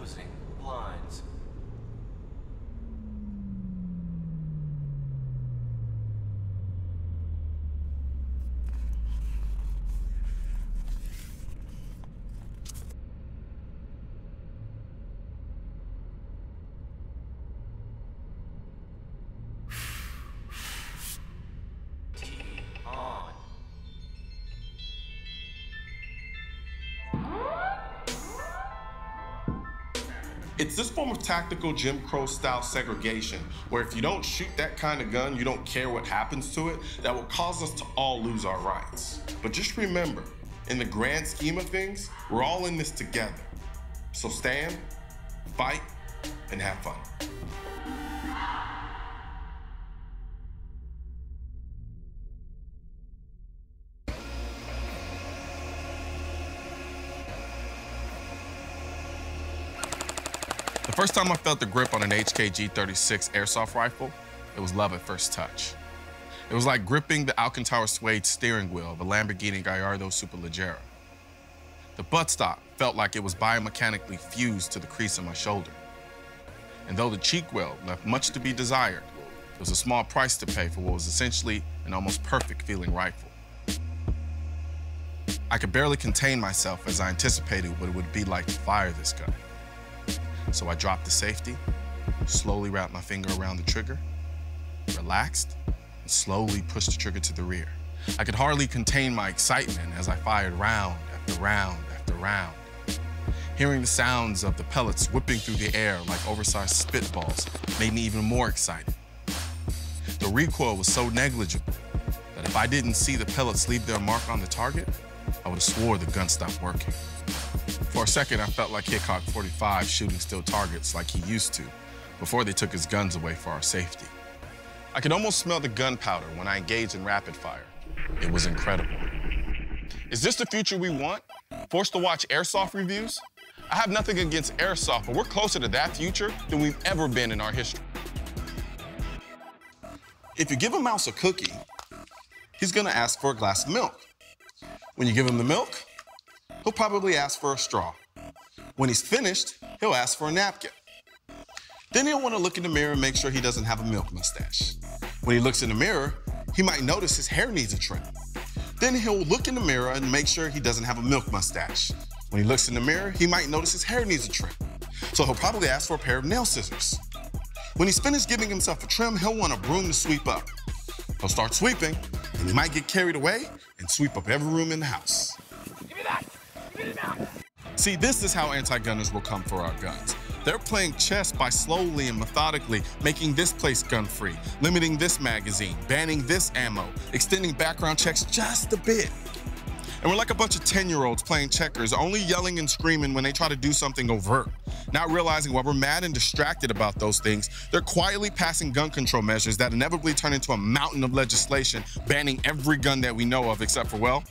closing blinds. It's this form of tactical Jim Crow-style segregation, where if you don't shoot that kind of gun, you don't care what happens to it, that will cause us to all lose our rights. But just remember, in the grand scheme of things, we're all in this together. So stand, fight, and have fun. The first time I felt the grip on an HK-G36 airsoft rifle, it was love at first touch. It was like gripping the Alcantara suede steering wheel of a Lamborghini Gallardo Superleggera. The buttstock felt like it was biomechanically fused to the crease of my shoulder. And though the cheek weld left much to be desired, there was a small price to pay for what was essentially an almost perfect feeling rifle. I could barely contain myself as I anticipated what it would be like to fire this gun. So I dropped the safety, slowly wrapped my finger around the trigger, relaxed, and slowly pushed the trigger to the rear. I could hardly contain my excitement as I fired round after round after round. Hearing the sounds of the pellets whipping through the air like oversized spitballs made me even more excited. The recoil was so negligible that if I didn't see the pellets leave their mark on the target, I would have swore the gun stopped working. For a second, I felt like Hickok 45 shooting still targets like he used to before they took his guns away for our safety. I could almost smell the gunpowder when I engaged in rapid fire. It was incredible. Is this the future we want? Forced to watch airsoft reviews? I have nothing against airsoft, but we're closer to that future than we've ever been in our history. If you give a mouse a cookie, he's gonna ask for a glass of milk. When you give him the milk, he'll probably ask for a straw. When he's finished, he'll ask for a napkin. Then he'll want to look in the mirror and make sure he doesn't have a milk mustache. When he looks in the mirror, he might notice his hair needs a trim. Then he'll look in the mirror and make sure he doesn't have a milk mustache. When he looks in the mirror, he might notice his hair needs a trim. So he'll probably ask for a pair of nail scissors. When he's finished giving himself a trim, he'll want a broom to sweep up. He'll start sweeping, and he might get carried away and sweep up every room in the house. Give me that! Give me that! See, this is how anti-gunners will come for our guns. They're playing chess by slowly and methodically making this place gun-free, limiting this magazine, banning this ammo, extending background checks just a bit. And we're like a bunch of 10-year-olds playing checkers, only yelling and screaming when they try to do something overt, not realizing while we're mad and distracted about those things, they're quietly passing gun control measures that inevitably turn into a mountain of legislation banning every gun that we know of except for, well,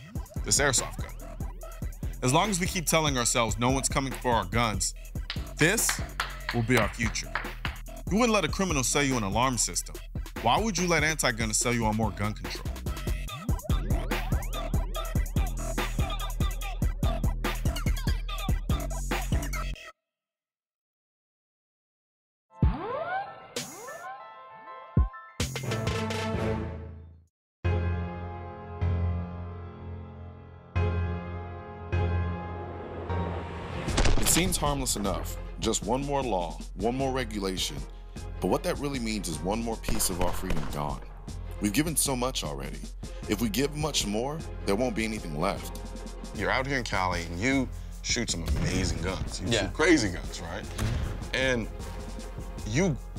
this airsoft gun. As long as we keep telling ourselves no one's coming for our guns, this will be our future. You wouldn't let a criminal sell you an alarm system. Why would you let anti-gunners sell you on more gun control? It seems harmless enough. Just one more law, one more regulation. But what that really means is one more piece of our freedom gone. We've given so much already. If we give much more, there won't be anything left. You're out here in Cali and you shoot some amazing guns. You shoot crazy guns, right? And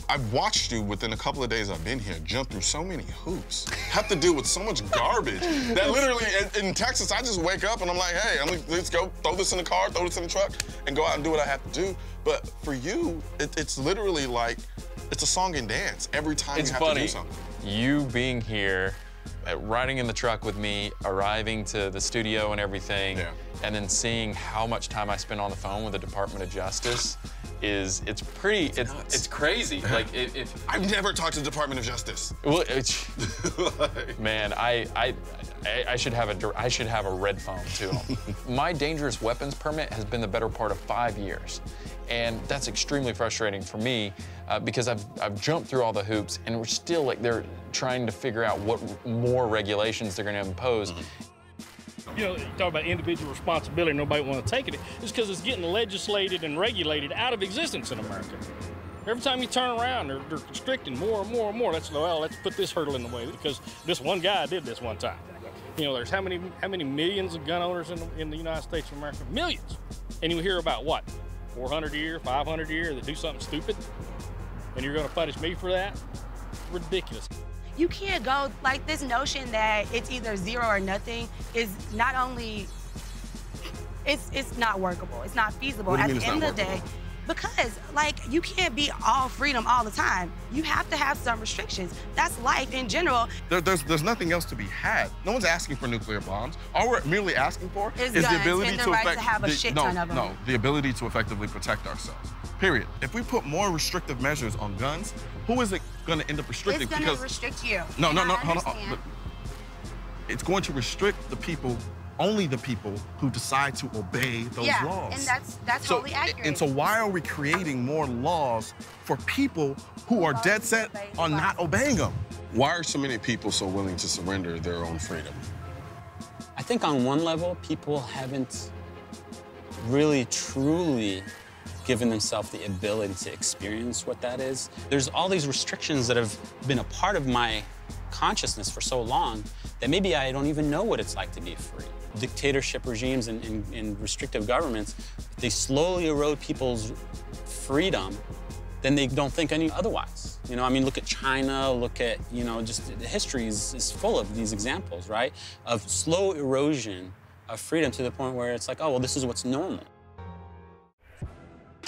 I've watched you within a couple of days I've been here jump through so many hoops, have to deal with so much garbage that literally in Texas, I just wake up and I'm like, hey, let's go throw this in the car, throw this in the truck, and go out and do what I have to do. But for you, it's literally like, it's a song and dance every time you have to do something. You being here, riding in the truck with me, arriving to the studio and everything, and then seeing how much time I spend on the phone with the Department of Justice it's crazy. Like I've never talked to the Department of Justice. Well, man, I should have a red phone too. My dangerous weapons permit has been the better part of 5 years. And that's extremely frustrating for me because I've jumped through all the hoops, and we're still like they're trying to figure out what more regulations they're going to impose. You know, you talk about individual responsibility, nobody want to take it. It's because it's getting legislated and regulated out of existence in America. Every time you turn around, they're constricting more and more and more. Well, let's put this hurdle in the way because this one guy did this one time. You know, there's how many millions of gun owners in the United States of America? Millions. And you hear about what? 400 a year, 500 a year that do something stupid? And you're going to punish me for that? Ridiculous. You can't go, like, this notion that it's either zero or nothing is not only, it's not workable. It's not feasible at the end of the day. Because, like, you can't be all freedom all the time. You have to have some restrictions. That's life in general. There's nothing else to be had. No one's asking for nuclear bombs. All we're merely asking for is the ability to have a shit ton of them. No, the ability to effectively protect ourselves. Period. If we put more restrictive measures on guns, who is it going to end up restricting? It's going to restrict you. No, hold on. It's going to restrict the people. Only the people who decide to obey those laws. And that's totally accurate. And so why are we creating more laws for people who are dead set on not obeying them? Why are so many people so willing to surrender their own freedom? I think on one level, people haven't really, truly given themselves the ability to experience what that is. There's all these restrictions that have been a part of my consciousness for so long that maybe I don't even know what it's like to be free. Dictatorship regimes and restrictive governments, they slowly erode people's freedom, then they don't think any otherwise. You know, I mean, look at China, look at, you know, just the history is full of these examples, right? Of slow erosion of freedom to the point where it's like, oh, well, this is what's normal.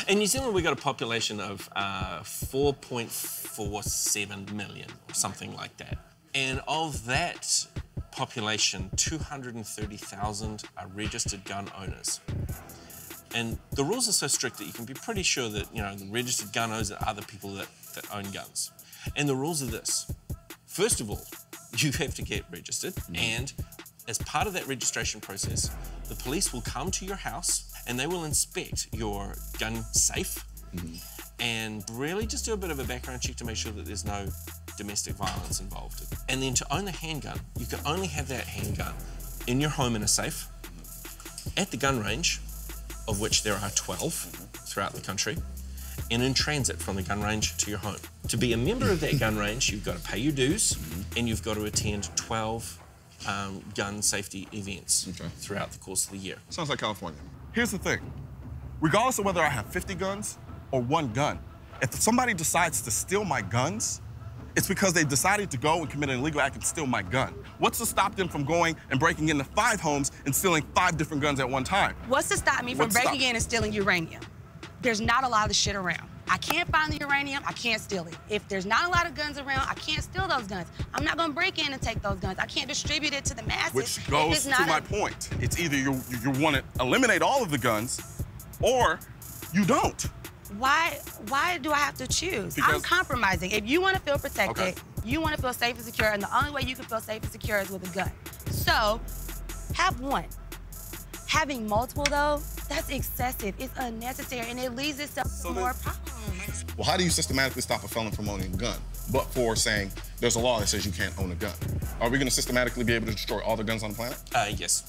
In New Zealand, we've got a population of 4.47 million, or something like that. And of that population, 230,000 are registered gun owners. And the rules are so strict that you can be pretty sure that, you know, the registered gun owners are other people that own guns. And the rules are this. First of all, you have to get registered, and as part of that registration process, the police will come to your house and they will inspect your gun safe and really just do a bit of a background check to make sure that there's no domestic violence involved. And then to own a handgun, you can only have that handgun in your home in a safe, at the gun range, of which there are 12 throughout the country, and in transit from the gun range to your home. To be a member of that gun range, you've got to pay your dues, and you've got to attend 12 gun safety events throughout the course of the year. Sounds like California. Here's the thing. Regardless of whether I have 50 guns or one gun, if somebody decides to steal my guns, it's because they decided to go and commit an illegal act and steal my gun. What's to stop them from going and breaking into 5 homes and stealing 5 different guns at one time? What's to stop me from breaking in and stealing uranium? There's not a lot of shit around. I can't find the uranium, I can't steal it. If there's not a lot of guns around, I can't steal those guns. I'm not gonna break in and take those guns. I can't distribute it to the masses. Which goes to my point. It's either you want to eliminate all of the guns, or you don't. Why do I have to choose? Because I'm compromising. If you want to feel protected, you want to feel safe and secure, and the only way you can feel safe and secure is with a gun. So, have one. Having multiple, though, that's excessive. It's unnecessary, and it leads itself to more problems. Well, how do you systematically stop a felon from owning a gun, but for saying there's a law that says you can't own a gun? Are we going to systematically be able to destroy all the guns on the planet? Yes.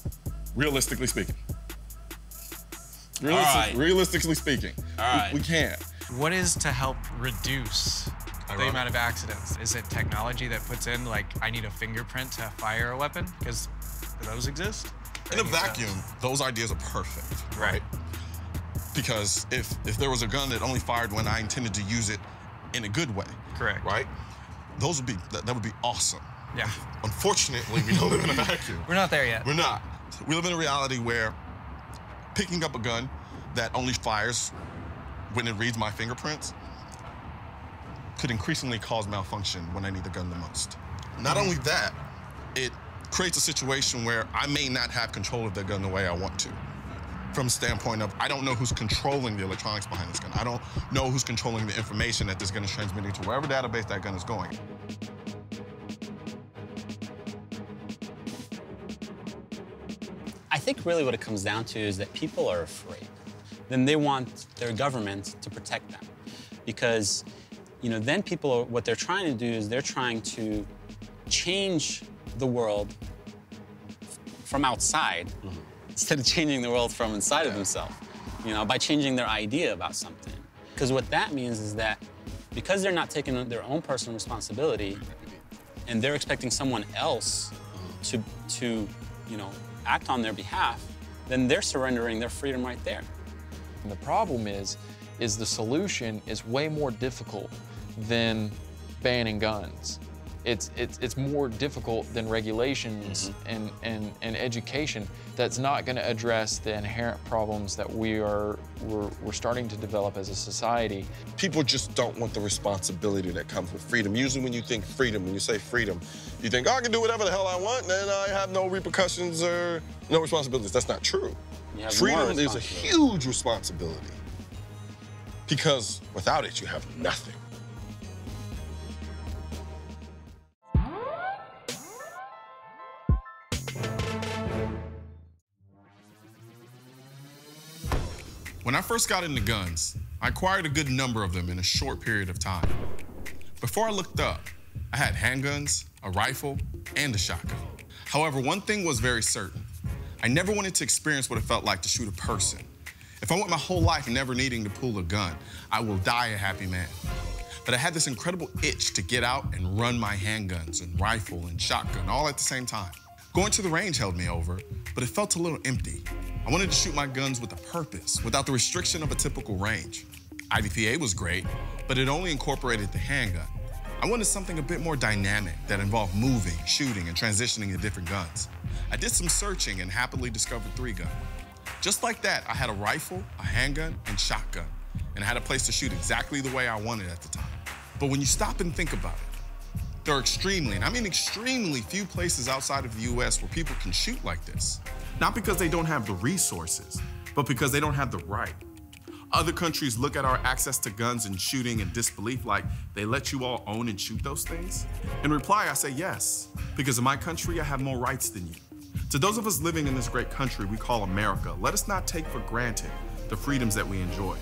Realistically speaking. Realistically speaking, we can't. What is to help reduce the amount of accidents? Is it technology that puts in, like, I need a fingerprint to fire a weapon? Because those exist? In a vacuum, those ideas are perfect. Right. Because if there was a gun that only fired when I intended to use it in a good way. Correct. Right? Those would be, that would be awesome. Yeah. Unfortunately, we don't live in a vacuum. We're not there yet. We're not. We live in a reality where picking up a gun that only fires when it reads my fingerprints could increasingly cause malfunction when I need the gun the most. Not only that, it creates a situation where I may not have control of the gun the way I want to. From the standpoint of, I don't know who's controlling the electronics behind this gun. I don't know who's controlling the information that this gun is transmitting to wherever database that gun is going. I think really what it comes down to is that people are afraid. then they want their government to protect them. Because, you know, then people, what they're trying to do is they're trying to change the world from outside instead of changing the world from inside of themselves, you know, by changing their idea about something. Because what that means is that because they're not taking their own personal responsibility and they're expecting someone else to you know, act on their behalf, then they're surrendering their freedom right there. And the problem is the solution is way more difficult than banning guns. It's more difficult than regulations and education that's not going to address the inherent problems that we're starting to develop as a society. People just don't want the responsibility that comes with freedom. Usually when you think freedom, when you say freedom, you think, oh, I can do whatever the hell I want, and I have no repercussions or no responsibilities. That's not true. Freedom is a huge responsibility because without it, you have nothing. When I first got into guns, I acquired a good number of them in a short period of time. Before I looked up, I had handguns, a rifle, and a shotgun. However, one thing was very certain. I never wanted to experience what it felt like to shoot a person. If I went my whole life never needing to pull a gun, I will die a happy man. But I had this incredible itch to get out and run my handguns and rifle and shotgun all at the same time. Going to the range held me over, but it felt a little empty. I wanted to shoot my guns with a purpose, without the restriction of a typical range. IDPA was great, but it only incorporated the handgun. I wanted something a bit more dynamic that involved moving, shooting, and transitioning to different guns. I did some searching and happily discovered 3-gun. Just like that, I had a rifle, a handgun, and shotgun, and I had a place to shoot exactly the way I wanted at the time. But when you stop and think about it, there are extremely, and I mean extremely few places outside of the US where people can shoot like this. Not because they don't have the resources, but because they don't have the right. Other countries look at our access to guns and shooting in disbelief like they let you all own and shoot those things. In reply, I say yes, because in my country, I have more rights than you. To those of us living in this great country we call America, let us not take for granted the freedoms that we enjoy.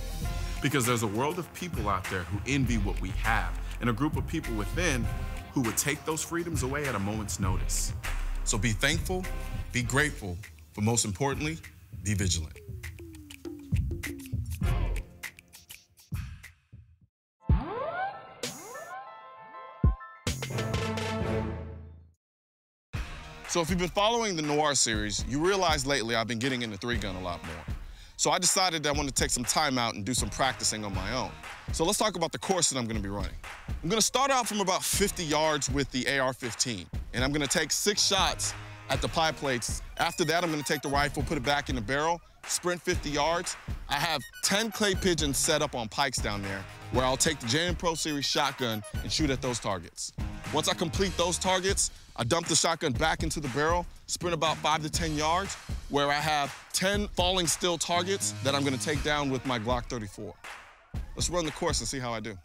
Because there's a world of people out there who envy what we have, and a group of people within who would take those freedoms away at a moment's notice. So be thankful, be grateful, but most importantly, be vigilant. So if you've been following the Noir series, you realize lately I've been getting into 3-gun a lot more. So I decided that I want to take some time out and do some practicing on my own. So let's talk about the course that I'm going to be running. I'm going to start out from about 50 yards with the AR-15, and I'm going to take 6 shots at the pie plates. After that, I'm going to take the rifle, put it back in the barrel, sprint 50 yards. I have 10 clay pigeons set up on pikes down there where I'll take the JM Pro Series shotgun and shoot at those targets. Once I complete those targets, I dump the shotgun back into the barrel, sprint about 5 to 10 yards, where I have 10 falling still targets that I'm going to take down with my Glock 34. Let's run the course and see how I do.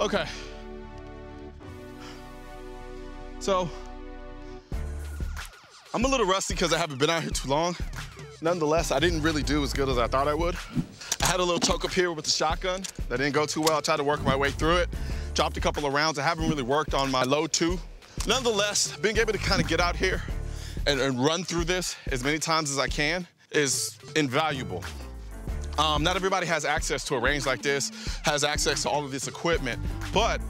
Okay. So, I'm a little rusty because I haven't been out here too long. Nonetheless, I didn't really do as good as I thought I would. I had a little choke up here with the shotgun that didn't go too well. I tried to work my way through it. Dropped a couple of rounds. I haven't really worked on my load too. Nonetheless, being able to kind of get out here and run through this as many times as I can is invaluable. Not everybody has access to a range like this, has access to all of this equipment, but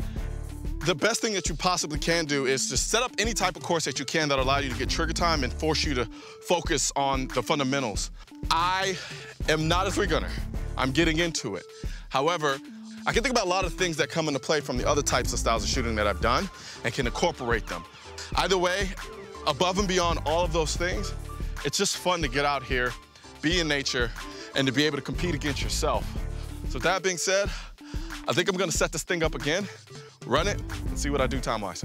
the best thing that you possibly can do is just set up any type of course that you can that allow you to get trigger time and force you to focus on the fundamentals. I am not a three-gunner. I'm getting into it. However, I can think about a lot of things that come into play from the other types of styles of shooting that I've done and can incorporate them. Either way, above and beyond all of those things, it's just fun to get out here, be in nature, and to be able to compete against yourself. So with that being said, I think I'm gonna set this thing up again, run it, and see what I do time-wise.